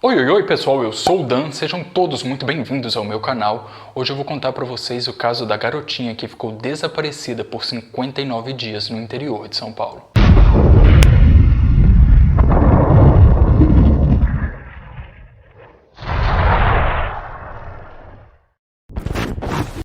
Oi, oi, oi pessoal, eu sou o Dan, sejam todos muito bem-vindos ao meu canal. Hoje eu vou contar para vocês o caso da garotinha que ficou desaparecida por 59 dias no interior de São Paulo.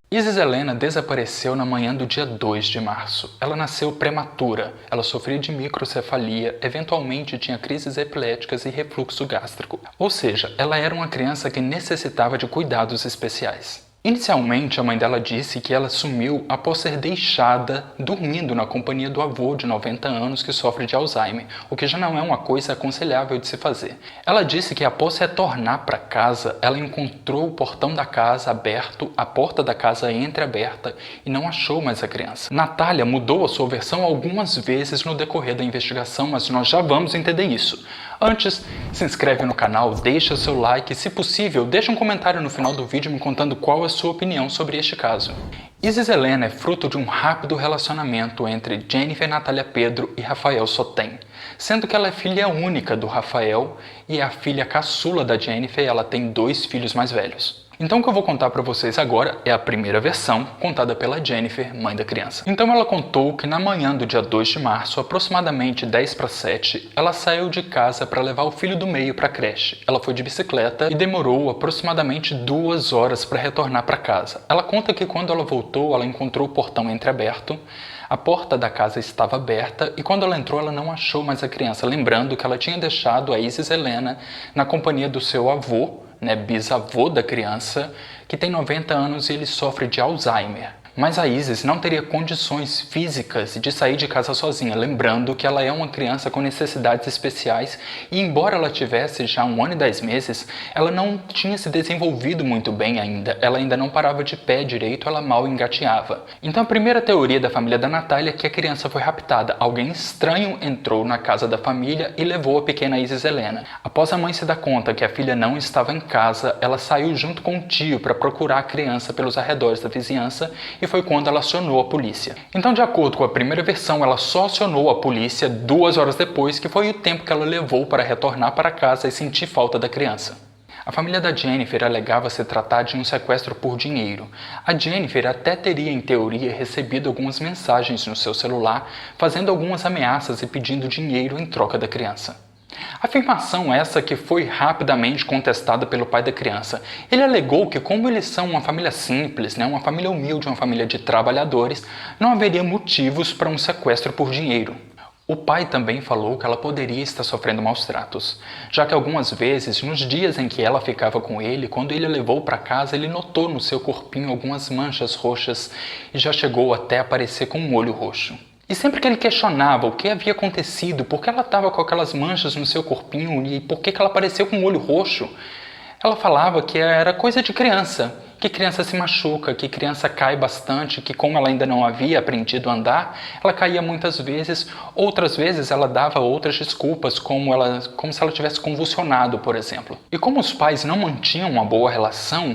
Isis Helena desapareceu na manhã do dia 2 de março. Ela nasceu prematura, ela sofria de microcefalia, eventualmente tinha crises epiléticas e refluxo gástrico. Ou seja, ela era uma criança que necessitava de cuidados especiais. Inicialmente, a mãe dela disse que ela sumiu após ser deixada dormindo na companhia do avô de 90 anos que sofre de Alzheimer, o que já não é uma coisa aconselhável de se fazer. Ela disse que após retornar para casa, ela encontrou o portão da casa aberto, a porta da casa entreaberta e não achou mais a criança. Natália mudou a sua versão algumas vezes no decorrer da investigação, mas nós já vamos entender isso. Antes, se inscreve no canal, deixa seu like e, se possível, deixa um comentário no final do vídeo me contando qual é a sua opinião sobre este caso. Isis Helena é fruto de um rápido relacionamento entre Jennifer Natália Pedro e Rafael Sotem, sendo que ela é filha única do Rafael e é a filha caçula da Jennifer e ela tem 2 filhos mais velhos. Então o que eu vou contar para vocês agora é a primeira versão, contada pela Jennifer, mãe da criança. Então ela contou que na manhã do dia 2 de março, aproximadamente 10 para 7, ela saiu de casa para levar o filho do meio para a creche. Ela foi de bicicleta e demorou aproximadamente 2 horas para retornar para casa. Ela conta que quando ela voltou, ela encontrou o portão entreaberto, a porta da casa estava aberta e quando ela entrou ela não achou mais a criança, lembrando que ela tinha deixado a Isis Helena na companhia do seu avô, bisavô da criança, que tem 90 anos e ele sofre de Alzheimer. Mas a Isis não teria condições físicas de sair de casa sozinha, lembrando que ela é uma criança com necessidades especiais e embora ela tivesse já 1 ano e 10 meses, ela não tinha se desenvolvido muito bem ainda, ela ainda não parava de pé direito, ela mal engateava. Então a primeira teoria da família da Natália é que a criança foi raptada, alguém estranho entrou na casa da família e levou a pequena Isis Helena. Após a mãe se dar conta que a filha não estava em casa, ela saiu junto com o tio para procurar a criança pelos arredores da vizinhança e foi quando ela acionou a polícia. Então, de acordo com a primeira versão, ela só acionou a polícia 2 horas depois, que foi o tempo que ela levou para retornar para casa e sentir falta da criança. A família da Jennifer alegava se tratar de um sequestro por dinheiro. A Jennifer até teria, em teoria, recebido algumas mensagens no seu celular, fazendo algumas ameaças e pedindo dinheiro em troca da criança. Afirmação essa que foi rapidamente contestada pelo pai da criança. Ele alegou que como eles são uma família simples, uma família humilde, uma família de trabalhadores, não haveria motivos para um sequestro por dinheiro. O pai também falou que ela poderia estar sofrendo maus tratos, já que algumas vezes, nos dias em que ela ficava com ele, quando ele a levou para casa, ele notou no seu corpinho algumas manchas roxas e já chegou até a aparecer com um olho roxo. E sempre que ele questionava o que havia acontecido, por que ela estava com aquelas manchas no seu corpinho e por que ela apareceu com um olho roxo, ela falava que era coisa de criança, que criança se machuca, que criança cai bastante, que como ela ainda não havia aprendido a andar, ela caía muitas vezes, outras vezes ela dava outras desculpas, como se ela tivesse convulsionado, por exemplo. E como os pais não mantinham uma boa relação,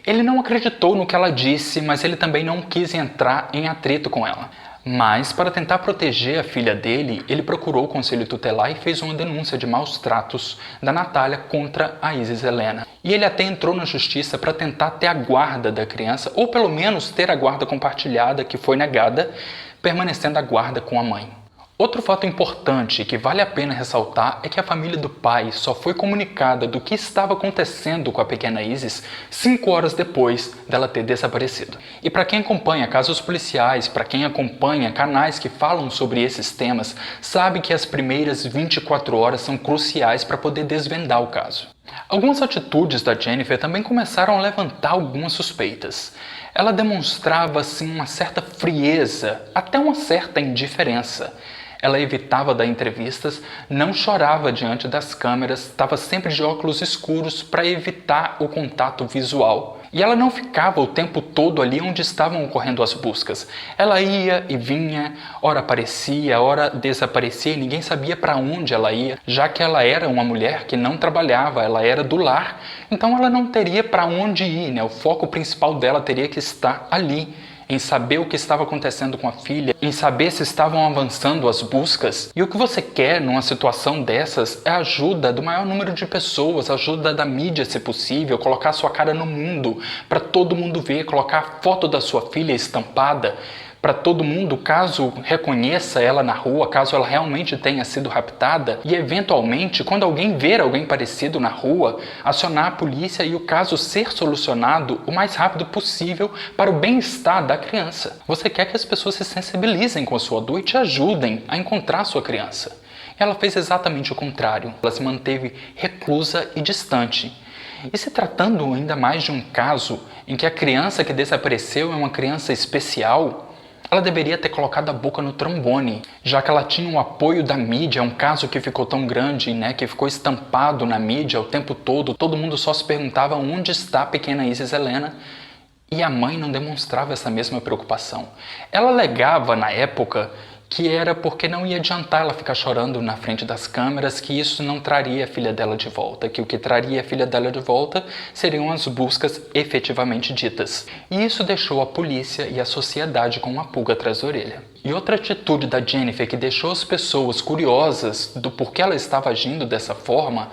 ele não acreditou no que ela disse, mas ele também não quis entrar em atrito com ela. Mas, para tentar proteger a filha dele, ele procurou o conselho tutelar e fez uma denúncia de maus tratos da Natália contra a Isis Helena. E ele até entrou na justiça para tentar ter a guarda da criança, ou pelo menos ter a guarda compartilhada, que foi negada, permanecendo a guarda com a mãe. Outro fato importante que vale a pena ressaltar é que a família do pai só foi comunicada do que estava acontecendo com a pequena Isis 5 horas depois dela ter desaparecido. E para quem acompanha casos policiais, para quem acompanha canais que falam sobre esses temas, sabe que as primeiras 24 horas são cruciais para poder desvendar o caso. Algumas atitudes da Jennifer também começaram a levantar algumas suspeitas. Ela demonstrava assim uma certa frieza, até uma certa indiferença. Ela evitava dar entrevistas, não chorava diante das câmeras, estava sempre de óculos escuros para evitar o contato visual. E ela não ficava o tempo todo ali onde estavam ocorrendo as buscas. Ela ia e vinha, ora aparecia, ora desaparecia e ninguém sabia para onde ela ia, já que ela era uma mulher que não trabalhava, ela era do lar, então ela não teria para onde ir, O foco principal dela teria que estar ali, em saber o que estava acontecendo com a filha, em saber se estavam avançando as buscas. E o que você quer numa situação dessas é a ajuda do maior número de pessoas, a ajuda da mídia, se possível, colocar sua cara no mundo, para todo mundo ver, colocar a foto da sua filha estampada, para todo mundo, caso reconheça ela na rua, caso ela realmente tenha sido raptada, e eventualmente, quando alguém ver alguém parecido na rua, acionar a polícia e o caso ser solucionado o mais rápido possível para o bem-estar da criança. Você quer que as pessoas se sensibilizem com a sua dor e te ajudem a encontrar a sua criança. Ela fez exatamente o contrário. Ela se manteve reclusa e distante. E se tratando ainda mais de um caso em que a criança que desapareceu é uma criança especial, ela deveria ter colocado a boca no trombone, já que ela tinha o apoio da mídia. É um caso que ficou tão grande, que ficou estampado na mídia o tempo todo mundo só se perguntava onde está a pequena Isis Helena, e a mãe não demonstrava essa mesma preocupação. Ela alegava na época que era porque não ia adiantar ela ficar chorando na frente das câmeras, que isso não traria a filha dela de volta, que o que traria a filha dela de volta seriam as buscas efetivamente ditas. E isso deixou a polícia e a sociedade com uma pulga atrás da orelha. E outra atitude da Jennifer que deixou as pessoas curiosas do porquê ela estava agindo dessa forma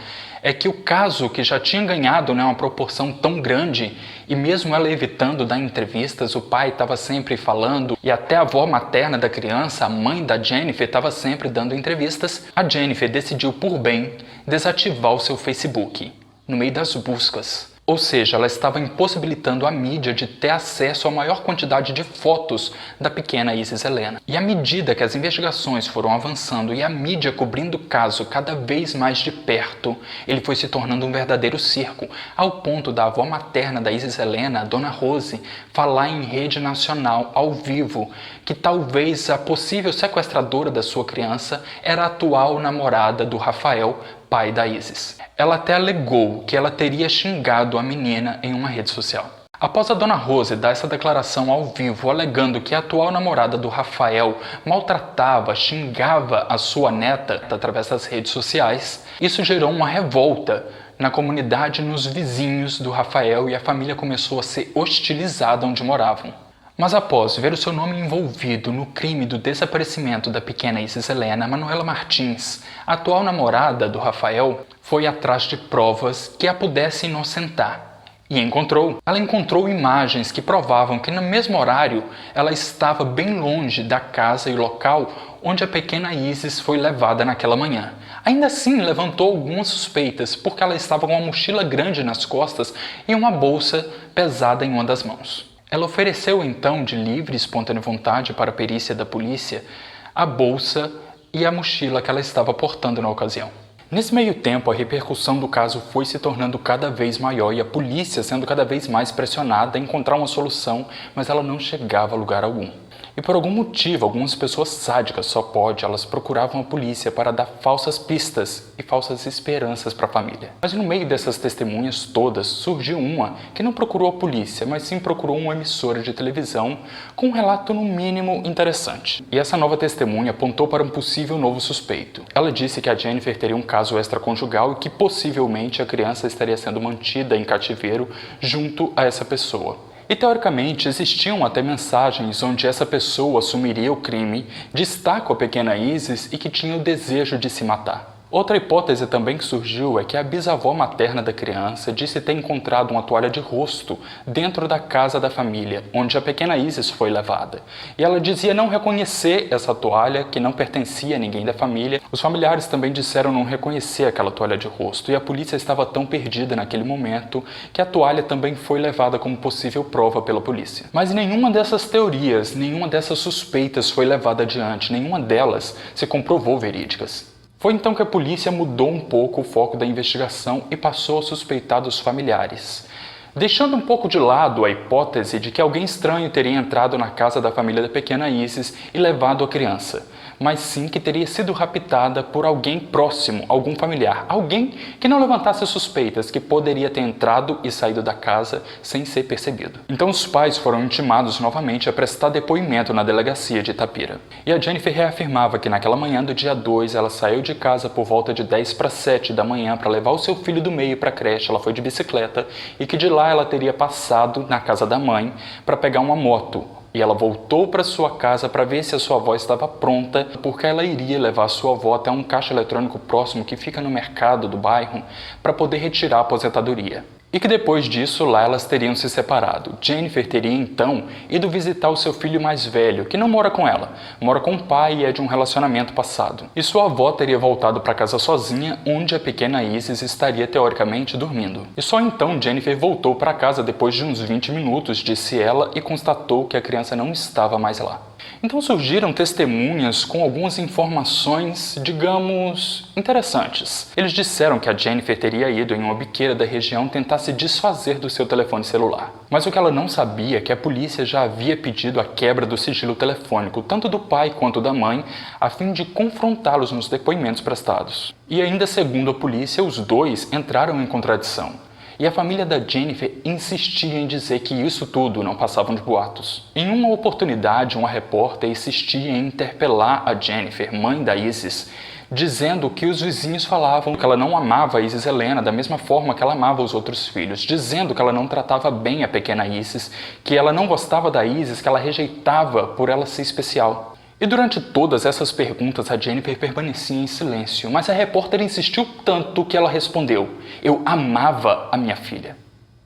é que o caso, que já tinha ganhado uma proporção tão grande, e mesmo ela evitando dar entrevistas, o pai estava sempre falando, e até a avó materna da criança, a mãe da Jennifer, estava sempre dando entrevistas, a Jennifer decidiu por bem desativar o seu Facebook no meio das buscas. Ou seja, ela estava impossibilitando a mídia de ter acesso à maior quantidade de fotos da pequena Isis Helena. E à medida que as investigações foram avançando e a mídia cobrindo o caso cada vez mais de perto, ele foi se tornando um verdadeiro circo, ao ponto da avó materna da Isis Helena, a Dona Rose, falar em rede nacional, ao vivo, que talvez a possível sequestradora da sua criança era a atual namorada do Rafael, pai da Isis. Ela até alegou que ela teria xingado a menina em uma rede social. Após a Dona Rose dar essa declaração ao vivo, alegando que a atual namorada do Rafael maltratava, xingava a sua neta através das redes sociais, isso gerou uma revolta na comunidade, nos vizinhos do Rafael, e a família começou a ser hostilizada onde moravam. Mas após ver o seu nome envolvido no crime do desaparecimento da pequena Isis Helena, Manuela Martins, a atual namorada do Rafael, foi atrás de provas que a pudessem inocentar. E encontrou. Ela encontrou imagens que provavam que no mesmo horário ela estava bem longe da casa e local onde a pequena Isis foi levada naquela manhã. Ainda assim, levantou algumas suspeitas, porque ela estava com uma mochila grande nas costas e uma bolsa pesada em uma das mãos. Ela ofereceu então, de livre e espontânea vontade para a perícia da polícia, a bolsa e a mochila que ela estava portando na ocasião. Nesse meio tempo, a repercussão do caso foi se tornando cada vez maior e a polícia sendo cada vez mais pressionada a encontrar uma solução, mas ela não chegava a lugar algum. E por algum motivo, algumas pessoas sádicas, elas procuravam a polícia para dar falsas pistas e falsas esperanças para a família. Mas no meio dessas testemunhas todas, surgiu uma que não procurou a polícia, mas sim procurou uma emissora de televisão com um relato no mínimo interessante. E essa nova testemunha apontou para um possível novo suspeito. Ela disse que a Jennifer teria um caso extraconjugal e que possivelmente a criança estaria sendo mantida em cativeiro junto a essa pessoa. E teoricamente existiam até mensagens onde essa pessoa assumiria o crime de estar com a pequena Isis e que tinha o desejo de se matar. Outra hipótese também que surgiu é que a bisavó materna da criança disse ter encontrado uma toalha de rosto dentro da casa da família, onde a pequena Isis foi levada. E ela dizia não reconhecer essa toalha, que não pertencia a ninguém da família. Os familiares também disseram não reconhecer aquela toalha de rosto, e a polícia estava tão perdida naquele momento que a toalha também foi levada como possível prova pela polícia. Mas nenhuma dessas teorias, nenhuma dessas suspeitas foi levada adiante, nenhuma delas se comprovou verídicas. Foi então que a polícia mudou um pouco o foco da investigação e passou a suspeitar dos familiares, deixando um pouco de lado a hipótese de que alguém estranho teria entrado na casa da família da pequena Isis e levado a criança, mas sim que teria sido raptada por alguém próximo, algum familiar, alguém que não levantasse suspeitas, que poderia ter entrado e saído da casa sem ser percebido. Então os pais foram intimados novamente a prestar depoimento na delegacia de Itapira. E a Jennifer reafirmava que naquela manhã do dia 2 ela saiu de casa por volta de 10 para 7 da manhã para levar o seu filho do meio para a creche. Ela foi de bicicleta e que de lá ela teria passado na casa da mãe para pegar uma moto, e ela voltou para sua casa para ver se a sua avó estava pronta, porque ela iria levar a sua avó até um caixa eletrônico próximo que fica no mercado do bairro para poder retirar a aposentadoria. E que depois disso, lá elas teriam se separado. Jennifer teria então ido visitar o seu filho mais velho, que não mora com ela, mora com o pai e é de um relacionamento passado. E sua avó teria voltado para casa sozinha, onde a pequena Isis estaria teoricamente dormindo. E só então Jennifer voltou para casa depois de uns 20 minutos, disse ela, e constatou que a criança não estava mais lá. Então surgiram testemunhas com algumas informações, digamos, interessantes. Eles disseram que a Jennifer teria ido em uma biqueira da região tentar se desfazer do seu telefone celular. Mas o que ela não sabia é que a polícia já havia pedido a quebra do sigilo telefônico, tanto do pai quanto da mãe, a fim de confrontá-los nos depoimentos prestados. E ainda segundo a polícia, os dois entraram em contradição. E a família da Jennifer insistia em dizer que isso tudo não passava de boatos. Em uma oportunidade, uma repórter insistia em interpelar a Jennifer, mãe da Isis, dizendo que os vizinhos falavam que ela não amava a Isis Helena da mesma forma que ela amava os outros filhos, dizendo que ela não tratava bem a pequena Isis, que ela não gostava da Isis, que ela rejeitava por ela ser especial. E durante todas essas perguntas, a Jennifer permanecia em silêncio, mas a repórter insistiu tanto que ela respondeu: "Eu amava a minha filha."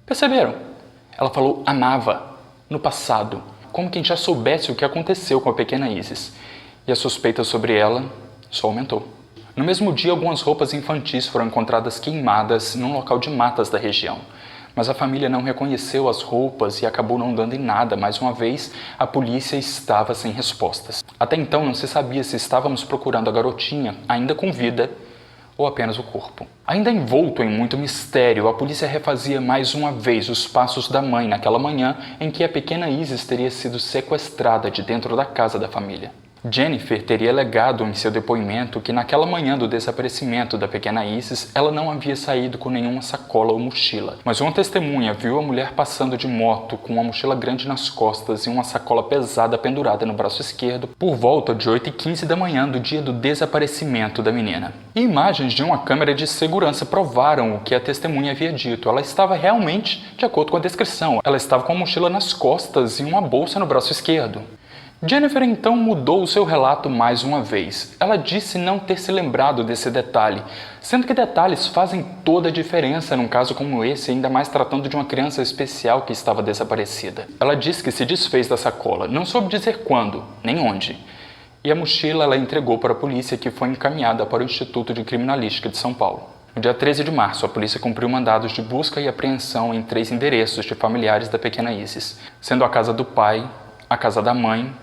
Perceberam? Ela falou amava, no passado, como quem já soubesse o que aconteceu com a pequena Isis. E a suspeita sobre ela só aumentou. No mesmo dia, algumas roupas infantis foram encontradas queimadas num local de matas da região. Mas a família não reconheceu as roupas e acabou não dando em nada. Mais uma vez, a polícia estava sem respostas. Até então não se sabia se estávamos procurando a garotinha, ainda com vida, ou apenas o corpo. Ainda envolto em muito mistério, a polícia refazia mais uma vez os passos da mãe naquela manhã em que a pequena Isis teria sido sequestrada de dentro da casa da família. Jennifer teria alegado em seu depoimento que naquela manhã do desaparecimento da pequena Isis, ela não havia saído com nenhuma sacola ou mochila. Mas uma testemunha viu a mulher passando de moto com uma mochila grande nas costas e uma sacola pesada pendurada no braço esquerdo por volta de 8h15 da manhã do dia do desaparecimento da menina. E imagens de uma câmera de segurança provaram o que a testemunha havia dito. Ela estava realmente de acordo com a descrição. Ela estava com a mochila nas costas e uma bolsa no braço esquerdo. Jennifer então mudou o seu relato mais uma vez. Ela disse não ter se lembrado desse detalhe, sendo que detalhes fazem toda a diferença num caso como esse, ainda mais tratando de uma criança especial que estava desaparecida. Ela disse que se desfez da sacola, não soube dizer quando, nem onde. E a mochila ela entregou para a polícia, que foi encaminhada para o Instituto de Criminalística de São Paulo. No dia 13 de março, a polícia cumpriu mandados de busca e apreensão em 3 endereços de familiares da pequena Isis, sendo a casa do pai, a casa da mãe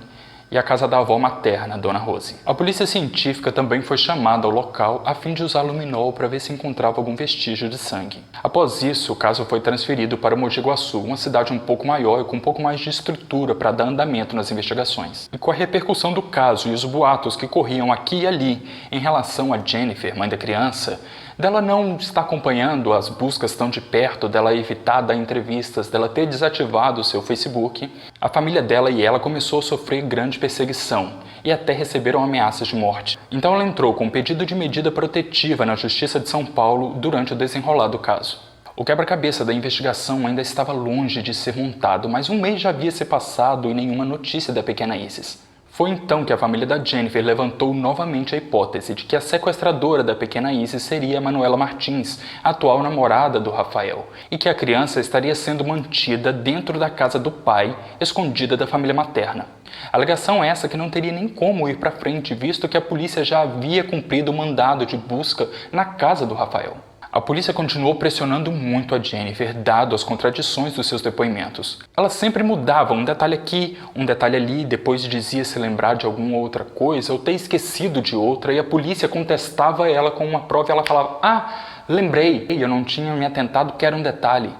e a casa da avó materna, Dona Rose. A polícia científica também foi chamada ao local a fim de usar luminol para ver se encontrava algum vestígio de sangue. Após isso, o caso foi transferido para Mogi Guaçu, uma cidade um pouco maior e com um pouco mais de estrutura para dar andamento nas investigações. E com a repercussão do caso e os boatos que corriam aqui e ali em relação a Jennifer, mãe da criança, dela não estar acompanhando as buscas tão de perto, dela evitar dar entrevistas, dela ter desativado o seu Facebook, a família dela e ela começou a sofrer grande perseguição e até receberam ameaças de morte. Então ela entrou com um pedido de medida protetiva na Justiça de São Paulo durante o desenrolar do caso. O quebra-cabeça da investigação ainda estava longe de ser montado, mas um mês já havia se passado e nenhuma notícia da pequena Isis. Foi então que a família da Jennifer levantou novamente a hipótese de que a sequestradora da pequena Isis seria a Manuela Martins, atual namorada do Rafael, e que a criança estaria sendo mantida dentro da casa do pai, escondida da família materna. A alegação é essa que não teria nem como ir para frente, visto que a polícia já havia cumprido o mandado de busca na casa do Rafael. A polícia continuou pressionando muito a Jennifer, dado as contradições dos seus depoimentos. Ela sempre mudava um detalhe aqui, um detalhe ali, depois dizia se lembrar de alguma outra coisa ou ter esquecido de outra, e a polícia contestava ela com uma prova e ela falava: lembrei, eu não tinha me atentado que era um detalhe.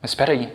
Mas espera aí,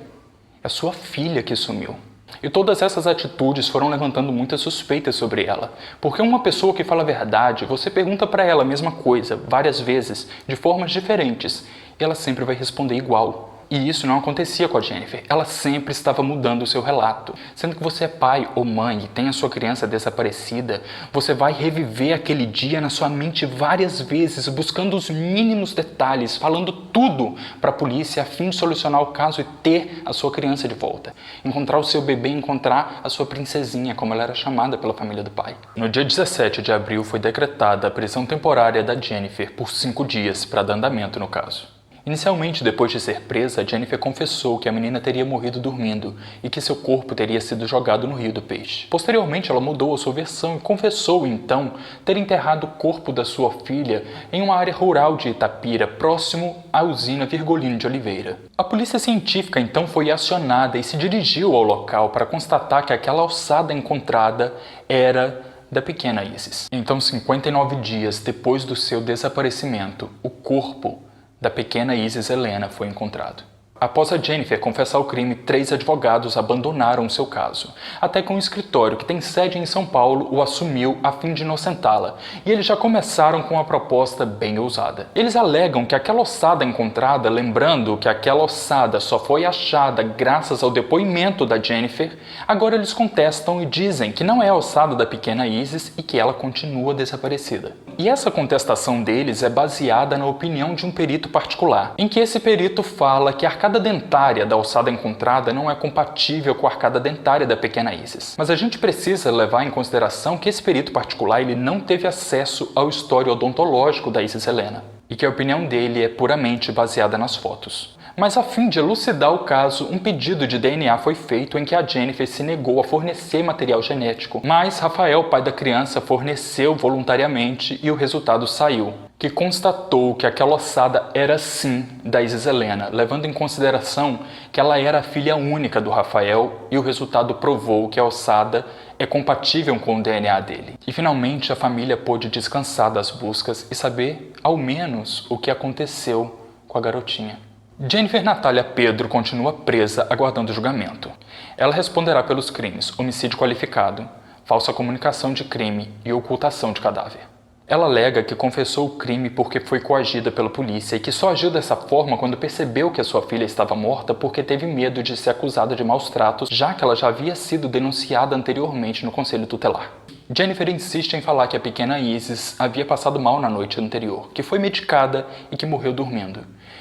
é sua filha que sumiu. E todas essas atitudes foram levantando muitas suspeitas sobre ela. Porque uma pessoa que fala a verdade, você pergunta para ela a mesma coisa, várias vezes, de formas diferentes, e ela sempre vai responder igual. E isso não acontecia com a Jennifer. Ela sempre estava mudando o seu relato. Sendo que você é pai ou mãe e tem a sua criança desaparecida, você vai reviver aquele dia na sua mente várias vezes, buscando os mínimos detalhes, falando tudo para a polícia a fim de solucionar o caso e ter a sua criança de volta. Encontrar o seu bebê, encontrar a sua princesinha, como ela era chamada pela família do pai. No dia 17 de abril foi decretada a prisão temporária da Jennifer por 5 dias para dar andamento no caso. Inicialmente, depois de ser presa, Jennifer confessou que a menina teria morrido dormindo e que seu corpo teria sido jogado no Rio do Peixe. Posteriormente, ela mudou a sua versão e confessou, então, ter enterrado o corpo da sua filha em uma área rural de Itapira, próximo à usina Virgolino de Oliveira. A polícia científica, então, foi acionada e se dirigiu ao local para constatar que aquela ossada encontrada era da pequena Isis. Então, 59 dias depois do seu desaparecimento, o corpo da pequena Isis Helena foi encontrado. Após a Jennifer confessar o crime, 3 advogados abandonaram o seu caso, até que um escritório que tem sede em São Paulo o assumiu a fim de inocentá-la, e eles já começaram com uma proposta bem ousada. Eles alegam que aquela ossada encontrada, lembrando que aquela ossada só foi achada graças ao depoimento da Jennifer, agora eles contestam e dizem que não é a ossada da pequena Isis e que ela continua desaparecida. E essa contestação deles é baseada na opinião de um perito particular, em que esse perito fala que a arcada dentária da ossada encontrada não é compatível com a arcada dentária da pequena Isis. Mas a gente precisa levar em consideração que esse perito particular ele não teve acesso ao histórico odontológico da Isis Helena, e que a opinião dele é puramente baseada nas fotos. Mas a fim de elucidar o caso, um pedido de DNA foi feito em que a Jennifer se negou a fornecer material genético, mas Rafael, pai da criança, forneceu voluntariamente e o resultado saiu, que constatou que aquela ossada era sim da Isis Helena, levando em consideração que ela era a filha única do Rafael, e o resultado provou que a ossada é compatível com o DNA dele. E finalmente a família pôde descansar das buscas e saber, ao menos, o que aconteceu com a garotinha. Jennifer Natália Pedro continua presa aguardando julgamento. Ela responderá pelos crimes homicídio qualificado, falsa comunicação de crime e ocultação de cadáver. Ela alega que confessou o crime porque foi coagida pela polícia e que só agiu dessa forma quando percebeu que a sua filha estava morta porque teve medo de ser acusada de maus tratos, já que ela já havia sido denunciada anteriormente no conselho tutelar. Jennifer insiste em falar que a pequena Isis havia passado mal na noite anterior, que foi medicada e que morreu dormindo,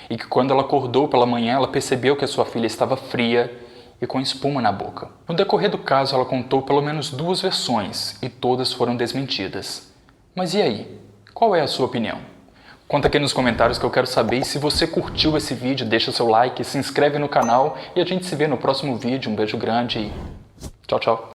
e que quando ela acordou pela manhã ela percebeu que a sua filha estava fria e com espuma na boca. No decorrer do caso ela contou pelo menos 2 versões e todas foram desmentidas. Mas e aí? Qual é a sua opinião? Conta aqui nos comentários que eu quero saber, e se você curtiu esse vídeo, deixa seu like, se inscreve no canal e a gente se vê no próximo vídeo. Um beijo grande e tchau, tchau!